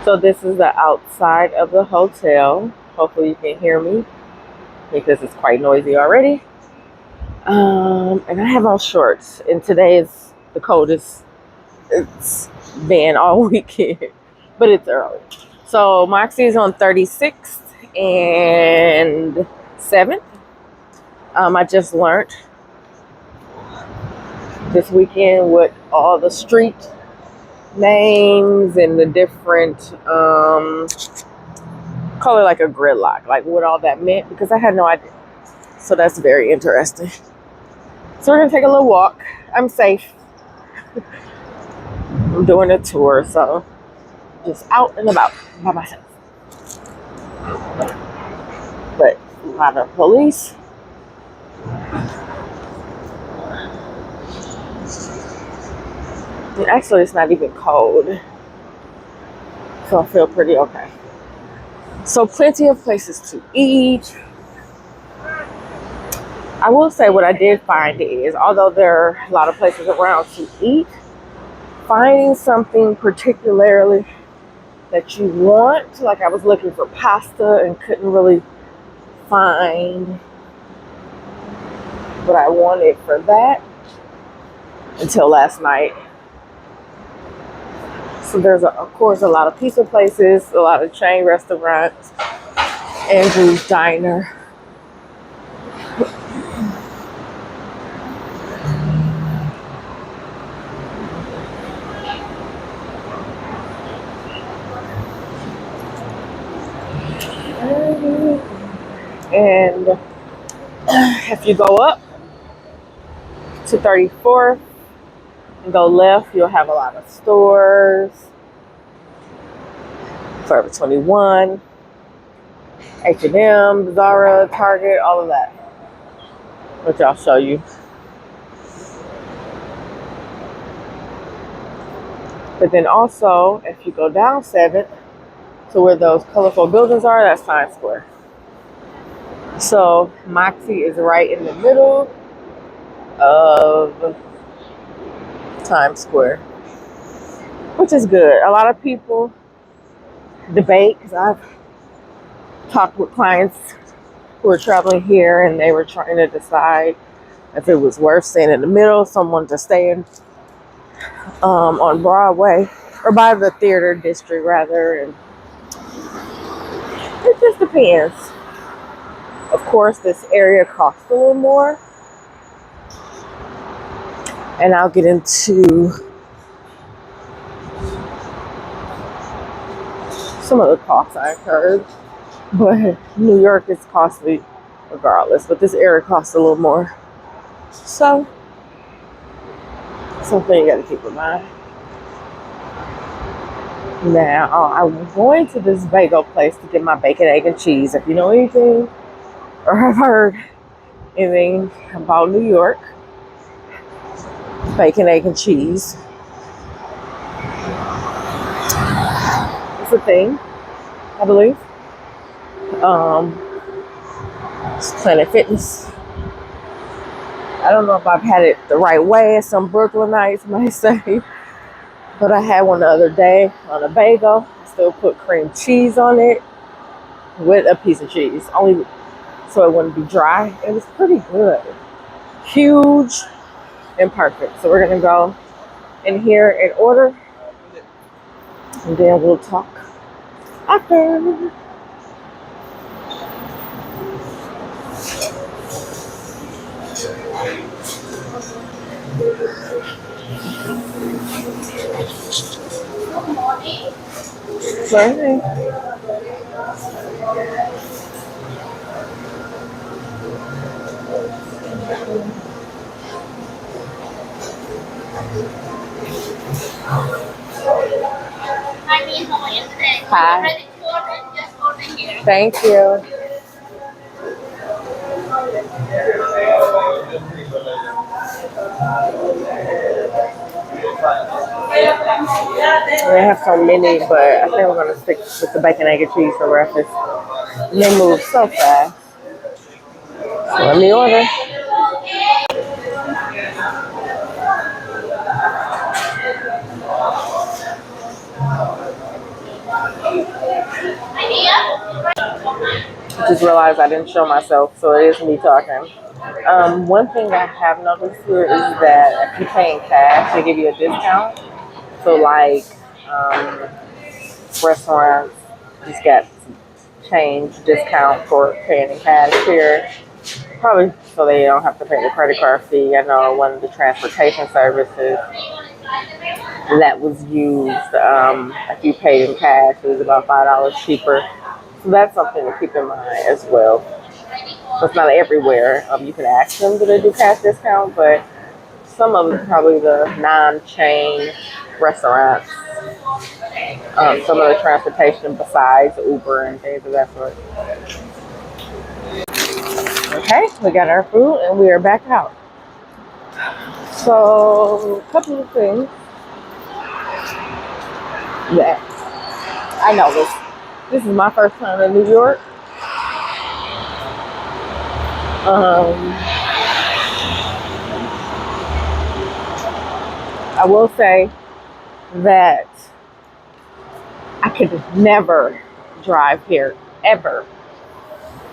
So this is the outside of the hotel. Hopefully you can hear me because it's quite noisy already. And I have on shorts. And today is the coldest it's been all weekend, but it's early. So Moxie is on 36th and 7th. I just learned this weekend what all the street names and the different call it like a gridlock, like what all that meant because I had no idea. So that's very interesting. So we're gonna take a little walk. I'm safe. I'm doing a tour, so just out and about by myself. But a lot of police. And actually, it's not even cold, so I feel pretty okay. So plenty of places to eat. I will say what I did find is, although there are a lot of places around to eat, finding something particularly that you want, like I was looking for pasta and couldn't really find what I wanted for that until last night. So there's, of course, a lot of pizza places, a lot of chain restaurants, Andrew's Diner. And if you go up to 34th and go left, you'll have a lot of stores. Forever 21, H&M, Zara, Target, all of that, which I'll show you. But then also, if you go down 7th to where those colorful buildings are, that's Times Square. So Moxie is right in the middle of Times Square, which is good. A lot of people debate because I've talked with clients who are traveling here and they were trying to decide if it was worth staying in the middle, someone to stay in on Broadway or by the theater district rather, and it just depends. Of course, this area costs a little more, and I'll get into some of the costs I incurred, but New York is costly regardless, but this area costs a little more. So, something you gotta keep in mind. Now, I'm going to this bagel place to get my bacon, egg, and cheese. If you know anything or have heard anything about New York, bacon, egg, and cheese is a thing, I believe. It's Planet Fitness. I don't know if I've had it the right way, as some Brooklynites might say, but I had one the other day on a bagel. I still put cream cheese on it with a piece of cheese, only so it wouldn't be dry. It was pretty good. Huge and perfect. So we're gonna go in here and order, and then we'll talk after. Morning. Hi. Thank you. They have so many, but I think we're gonna stick with the bacon, egg, and cheese for breakfast. And they move so fast. So let me order. Just realized I didn't show myself, so it is me talking. One thing I have noticed here is that if you pay in cash, they give you a discount. So, like, um, restaurants just got change discount for paying in cash here. Probably so they don't have to pay the credit card fee. I know one of the transportation services that was used, if you paid in cash, it was about $5 cheaper. So that's something to keep in mind as well. So it's not everywhere. You can ask them do they do cash discount, but some of them, probably the non-chain restaurants, some of the transportation besides Uber and things of that sort. Okay, we got our food and we are back out. So, a couple of things that I noticed. This is my first time in New York. I will say that I could never drive here, ever.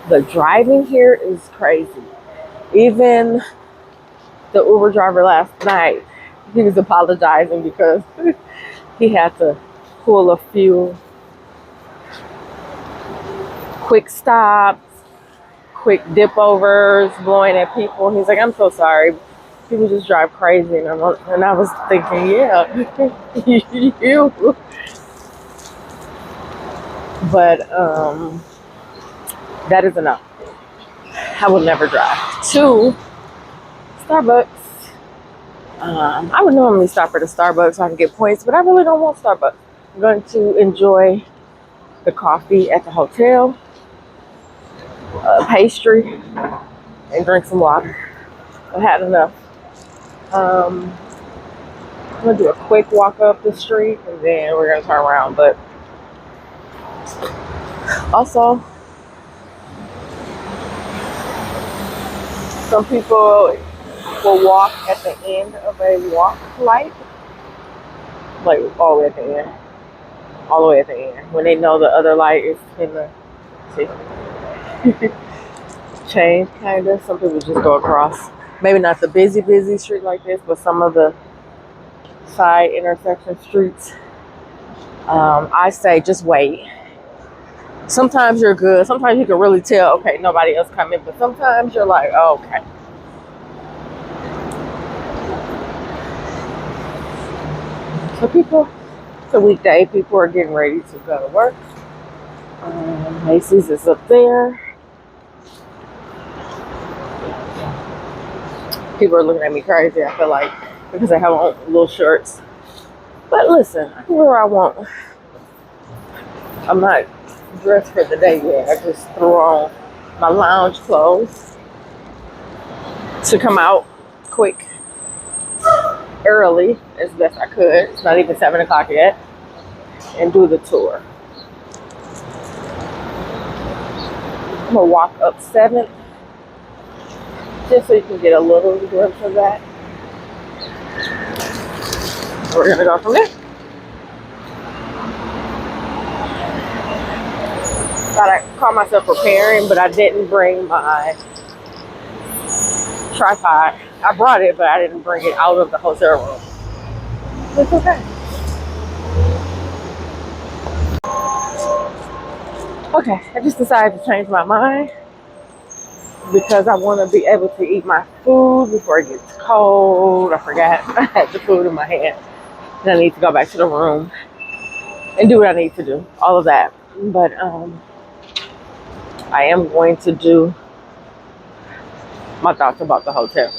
The driving here is crazy. Even the Uber driver last night, he was apologizing because he had to pull a few quick stops, quick dip overs, blowing at people. He's like, I'm so sorry. People just drive crazy. And I was thinking, yeah, you. But that is enough. I will never drive. 2, Starbucks. I would normally stop at a Starbucks so I can get points, but I really don't want Starbucks. I'm going to enjoy the coffee at the hotel, pastry, and drink some water. I've had enough. I'm going to do a quick walk up the street, and then we're going to turn around. But also, some people will walk at the end of a walk light, like all the way at the end. All the way at the end. When they know the other light is in the change, kind of. Some people just go across. Maybe not the busy street like this, but some of the side intersection streets. I say just wait. Sometimes you're good. Sometimes you can really tell, okay, nobody else coming. But sometimes you're like, oh, okay. So people, it's a weekday. People are getting ready to go to work. Macy's is up there. People are looking at me crazy, I feel like, because I have on little shorts. But listen, I can wear what I want. I'm not dressed for the day yet. I just threw on my lounge clothes to come out quick, early, as best I could. It's not even 7 o'clock yet. And do the tour. I'm going to walk up 7th, just so you can get a little glimpse of that. We're going to go from there. Thought I caught myself preparing, but I didn't bring my tripod. I brought it, but I didn't bring it out of the hotel room. It's okay. Okay, I just decided to change my mind because I want to be able to eat my food before it gets cold. I forgot I had the food in my hand. And I need to go back to the room and do what I need to do. All of that. But I am going to do my thoughts about the hotel.